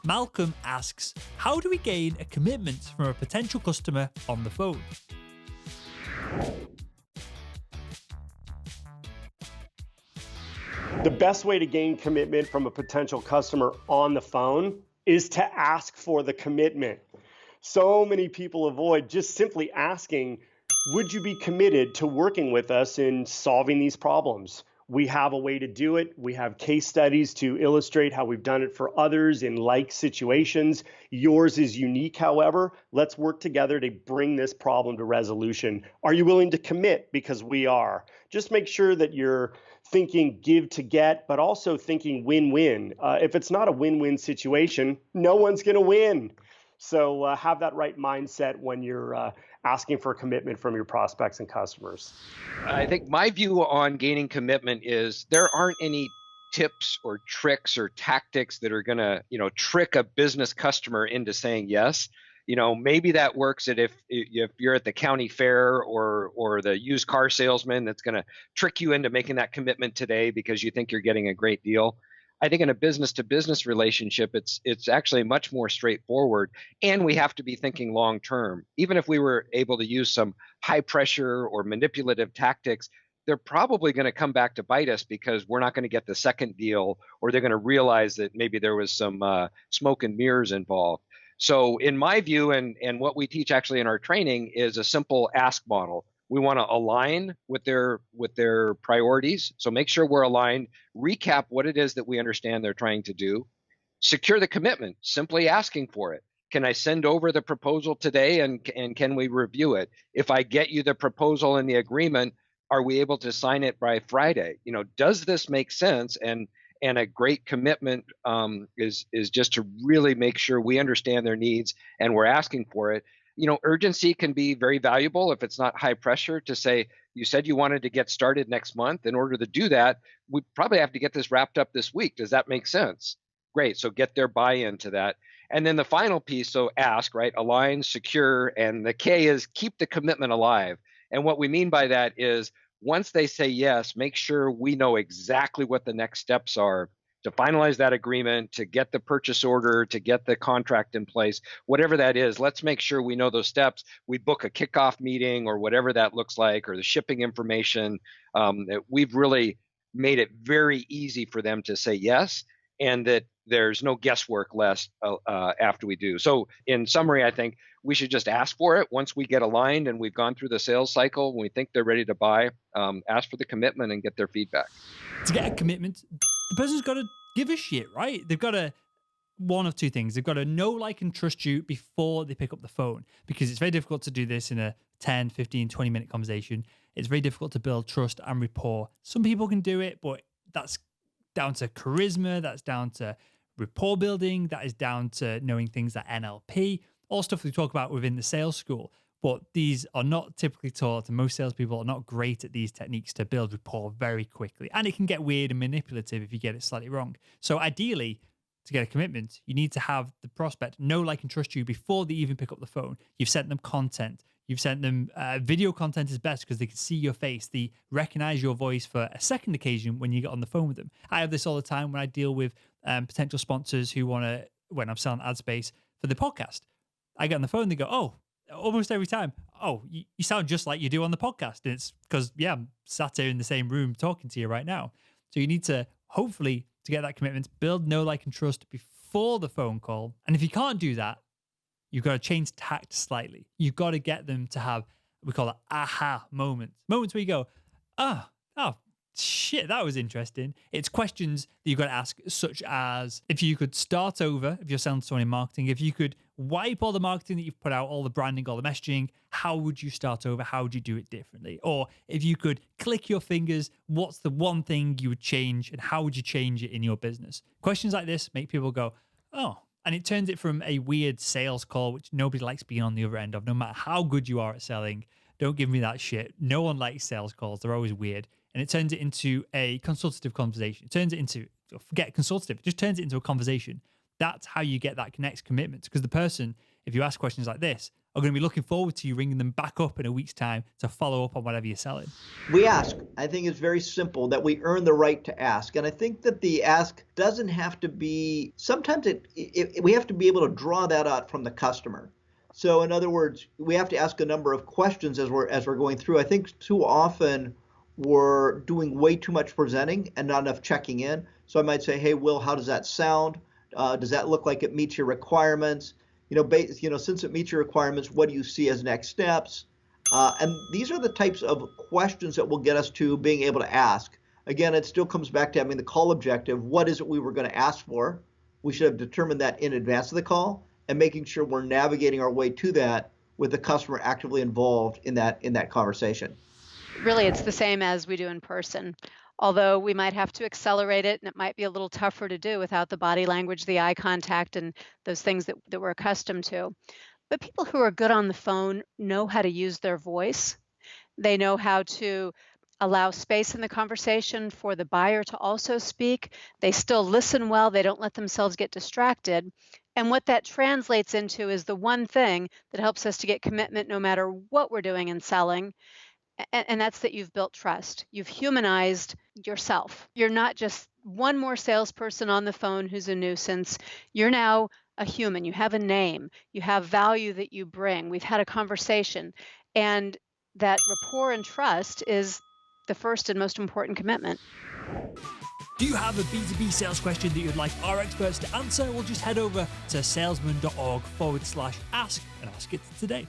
Malcolm asks, how do we gain a commitment from a potential customer on the phone? The best way to gain commitment from a potential customer on the phone is to ask for the commitment. So many people avoid just simply asking, would you be committed to working with us in solving these problems? We have a way to do it. We have case studies to illustrate how we've done it for others in like situations. Yours is unique, however. Let's work together to bring this problem to resolution. Are you willing to commit? Because we are. Just make sure that you're thinking give to get, but also thinking win-win. If it's not a win-win situation, no one's going to win. So have that right mindset when you're asking for a commitment from your prospects and customers. I think my view on gaining commitment is there aren't any tips or tricks or tactics that are going to, trick a business customer into saying yes. Maybe that works that if you're at the county fair or the used car salesman that's going to trick you into making that commitment today because you think you're getting a great deal. I think in a business to business relationship, it's actually much more straightforward, and we have to be thinking long term. Even if we were able to use some high pressure or manipulative tactics, they're probably going to come back to bite us because we're not going to get the second deal, or they're going to realize that maybe there was some smoke and mirrors involved. So in my view, and what we teach actually in our training is a simple ask model. We want to align with their priorities. So make sure we're aligned, recap what it is that we understand they're trying to do, secure the commitment, simply asking for it. Can I send over the proposal today and can we review it? If I get you the proposal and the agreement, are we able to sign it by Friday? Does this make sense? And a great commitment is just to really make sure we understand their needs and we're asking for it. Urgency can be very valuable if it's not high pressure to say, you said you wanted to get started next month. In order to do that, we probably have to get this wrapped up this week. Does that make sense? Great. So get their buy-in to that. And then the final piece, so ask, right? Align, secure, and the K is keep the commitment alive. And what we mean by that is once they say yes, make sure we know exactly what the next steps are to finalize that agreement, to get the purchase order, to get the contract in place, whatever that is. Let's make sure we know those steps. We book a kickoff meeting or whatever that looks like, or the shipping information. We've really made it very easy for them to say yes, and that there's no guesswork left after we do. So in summary, I think we should just ask for it. Once we get aligned and we've gone through the sales cycle, when we think they're ready to buy, ask for the commitment and get their feedback. To get a commitment, the person's got to give a shit, right? They've got to, one of two things. They've got to know, like, and trust you before they pick up the phone, because it's very difficult to do this in a 10, 15, 20-minute conversation. It's very difficult to build trust and rapport. Some people can do it, but that's down to charisma. That's down to rapport building. That is down to knowing things like NLP, all stuff we talk about within the sales school. But these are not typically taught, and most salespeople are not great at these techniques to build rapport very quickly. And it can get weird and manipulative if you get it slightly wrong. So ideally, to get a commitment, you need to have the prospect know, like, and trust you before they even pick up the phone. You've sent them content. You've sent them video content is best because they can see your face. They recognize your voice for a second occasion when you get on the phone with them. I have this all the time when I deal with potential sponsors who want to, when I'm selling ad space for the podcast. I get on the phone, they go, oh, almost every time, oh, you sound just like you do on the podcast. And it's because, yeah, I'm sat here in the same room talking to you right now. So you need to, hopefully, to get that commitment, build know, like, and trust before the phone call. And if you can't do that, you've got to change tact slightly. You've got to get them to have, we call it aha moments. Moments where you go, oh, shit, that was interesting. It's questions that you've got to ask, such as, if you could start over, if you're selling to someone in marketing, if you could wipe all the marketing that you've put out, all the branding, all the messaging, how would you start over? How would you do it differently? Or if you could click your fingers, what's the one thing you would change and how would you change it in your business? Questions like this make people go, oh, and it turns it from a weird sales call, which nobody likes being on the other end of, no matter how good you are at selling. Don't give me that shit. No one likes sales calls. They're always weird. And it turns it into a consultative conversation. It turns it into, forget consultative, it just turns it into a conversation. That's how you get that next commitment. Because the person, if you ask questions like this, are going to be looking forward to you ringing them back up in a week's time to follow up on whatever you're selling? We ask. I think it's very simple that we earn the right to ask. And I think that the ask doesn't have to be, sometimes we have to be able to draw that out from the customer. So in other words, we have to ask a number of questions as we're going through. I think too often we're doing way too much presenting and not enough checking in. So I might say, hey, Will, how does that sound? Does that look like it meets your requirements? Since it meets your requirements, what do you see as next steps? And these are the types of questions that will get us to being able to ask. Again, it still comes back to having the call objective. What is it we were going to ask for? We should have determined that in advance of the call, and making sure we're navigating our way to that with the customer actively involved in that conversation. Really, it's the same as we do in person. Although we might have to accelerate it, and it might be a little tougher to do without the body language, the eye contact, and those things that we're accustomed to. But people who are good on the phone know how to use their voice. They know how to allow space in the conversation for the buyer to also speak. They still listen well. They don't let themselves get distracted. And what that translates into is the one thing that helps us to get commitment no matter what we're doing in selling. And that's that you've built trust. You've humanized yourself. You're not just one more salesperson on the phone who's a nuisance. You're now a human. You have a name. You have value that you bring. We've had a conversation. And that rapport and trust is the first and most important commitment. Do you have a B2B sales question that you'd like our experts to answer? Well, just head over to salesman.org/ask and ask it today.